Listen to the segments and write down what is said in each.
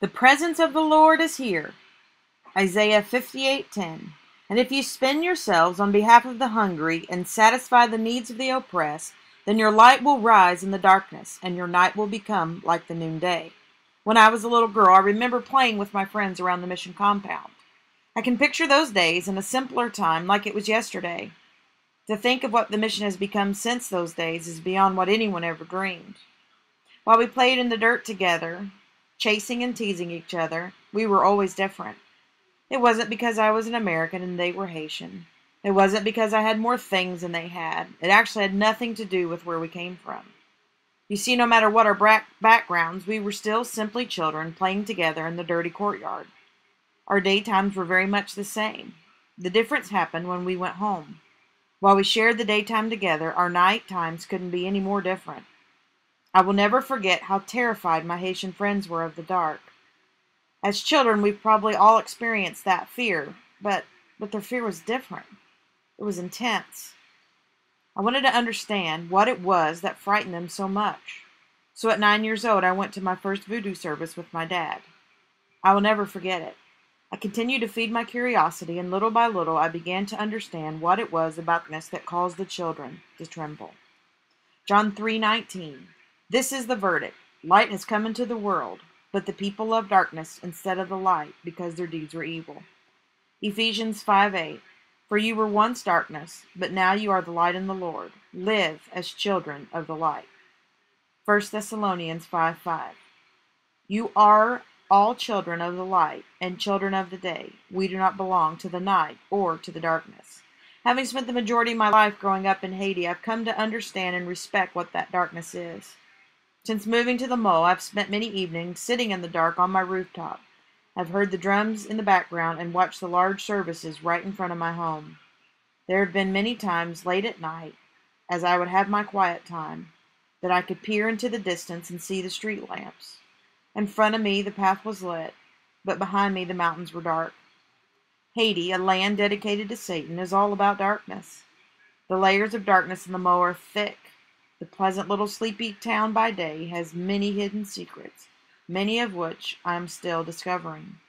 The presence of the Lord is here. Isaiah 58:10. And if you spend yourselves on behalf of the hungry and satisfy the needs of the oppressed, then your light will rise in the darkness, and your night will become like the noonday. When I was a little girl, I remember playing with my friends around the mission compound. I can picture those days in a simpler time like it was yesterday. To think of what the mission has become since those days is beyond what anyone ever dreamed. While we played in the dirt together, chasing and teasing each other, we were always different. It wasn't because I was an American and they were Haitian. It wasn't because I had more things than they had. It actually had nothing to do with where we came from. You see, no matter what our backgrounds, we were still simply children playing together in the dirty courtyard. Our daytimes were very much the same. The difference happened when we went home. While we shared the daytime together, our night times couldn't be any more different. I will never forget how terrified my Haitian friends were of the dark. As children, we've probably all experienced that fear, but their fear was different. It was intense. I wanted to understand what it was that frightened them so much. So at 9 years old, I went to my first voodoo service with my dad. I will never forget it. I continued to feed my curiosity, and little by little, I began to understand what it was about darkness that caused the children to tremble. John 3:19. This is the verdict. Light has come into the world, but the people love darkness instead of the light because their deeds were evil. Ephesians 5:8. For you were once darkness, but now you are the light in the Lord. Live as children of the light. 1 Thessalonians 5:5. You are all children of the light and children of the day. We do not belong to the night or to the darkness. Having spent the majority of my life growing up in Haiti, I've come to understand and respect what that darkness is. Since moving to the mole, I've spent many evenings sitting in the dark on my rooftop. I've heard the drums in the background and watched the large services right in front of my home. There have been many times late at night, as I would have my quiet time, that I could peer into the distance and see the street lamps. In front of me, the path was lit, but behind me, the mountains were dark. Haiti, a land dedicated to Satan, is all about darkness. The layers of darkness in the mole are thick. The pleasant little sleepy town by day has many hidden secrets, many of which I am still discovering.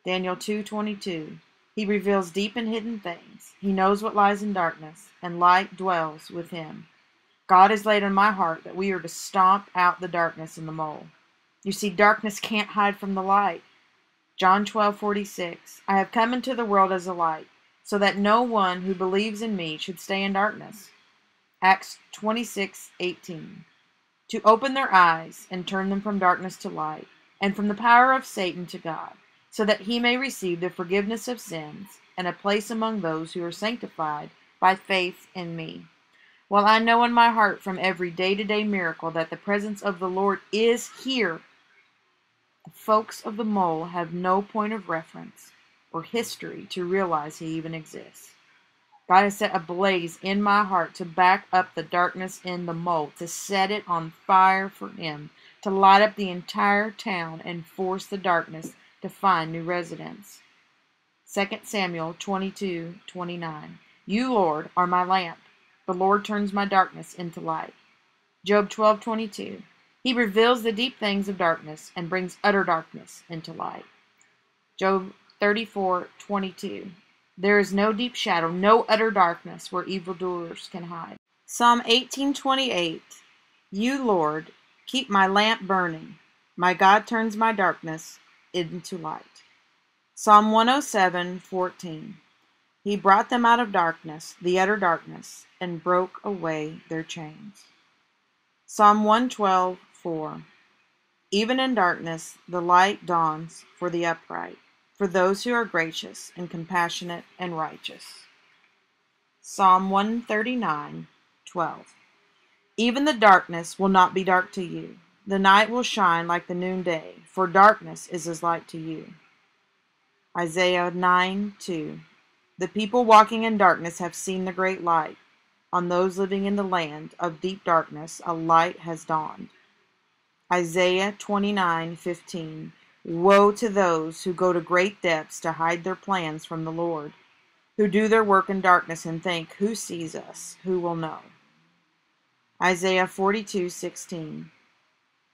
Daniel 2:22. He reveals deep and hidden things. He knows what lies in darkness, and light dwells with him. God has laid on my heart that we are to stomp out the darkness in the mole. You see, darkness can't hide from the light. John 12:46. I have come into the world as a light, so that no one who believes in me should stay in darkness. Acts 26:18. To open their eyes and turn them from darkness to light, and from the power of Satan to God, so that he may receive the forgiveness of sins and a place among those who are sanctified by faith in me. While I know in my heart from every day-to-day miracle that the presence of the Lord is here, the folks of the mole have no point of reference or history to realize he even exists. God has set a blaze in my heart to back up the darkness in the mole, to set it on fire for him, to light up the entire town and force the darkness to find new residents. 2 Samuel 22:29. You, Lord, are my lamp. The Lord turns my darkness into light. Job 12:22. He reveals the deep things of darkness and brings utter darkness into light. Job 34:22. There is no deep shadow, no utter darkness where evildoers can hide. Psalm 18:28. You, Lord, keep my lamp burning. My God turns my darkness into light. Psalm 107:14. He brought them out of darkness, the utter darkness, and broke away their chains. Psalm 112:4. Even in darkness, the light dawns for the upright, for those who are gracious and compassionate and righteous. Psalm 139:12. Even the darkness will not be dark to you. The night will shine like the noonday, for darkness is as light to you. Isaiah 9:2. The people walking in darkness have seen the great light. On those living in the land of deep darkness, a light has dawned. Isaiah 29:15. Woe to those who go to great depths to hide their plans from the Lord, who do their work in darkness and think, who sees us? Who will know? Isaiah 42:16.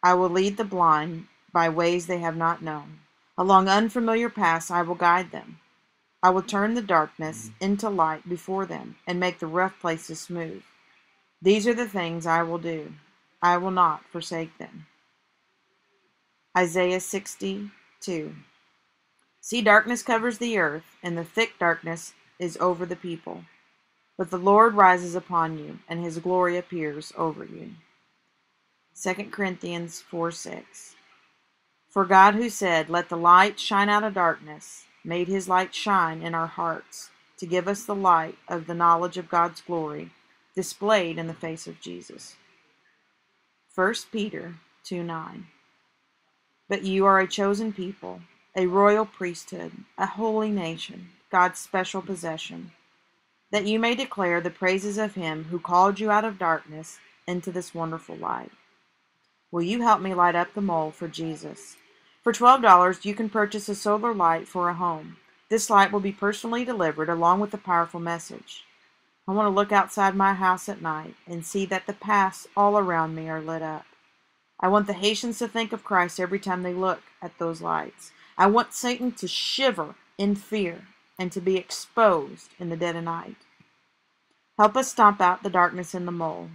I will lead the blind by ways they have not known. Along unfamiliar paths I will guide them. I will turn the darkness into light before them and make the rough places smooth. These are the things I will do. I will not forsake them. Isaiah 62. See, darkness covers the earth, and the thick darkness is over the people. But the Lord rises upon you, and his glory appears over you. 2 Corinthians 4:6. For God, who said, "Let the light shine out of darkness," made his light shine in our hearts to give us the light of the knowledge of God's glory displayed in the face of Jesus. 1 Peter 2:9. But you are a chosen people, a royal priesthood, a holy nation, God's special possession, that you may declare the praises of him who called you out of darkness into this wonderful light. Will you help me light up the mole for Jesus? For $12, you can purchase a solar light for a home. This light will be personally delivered along with a powerful message. I want to look outside my house at night and see that the paths all around me are lit up. I want the Haitians to think of Christ every time they look at those lights. I want Satan to shiver in fear and to be exposed in the dead of night. Help us stomp out the darkness in the mole.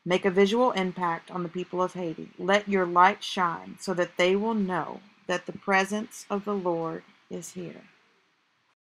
Make a visual impact on the people of Haiti. Let your light shine so that they will know that the presence of the Lord is here.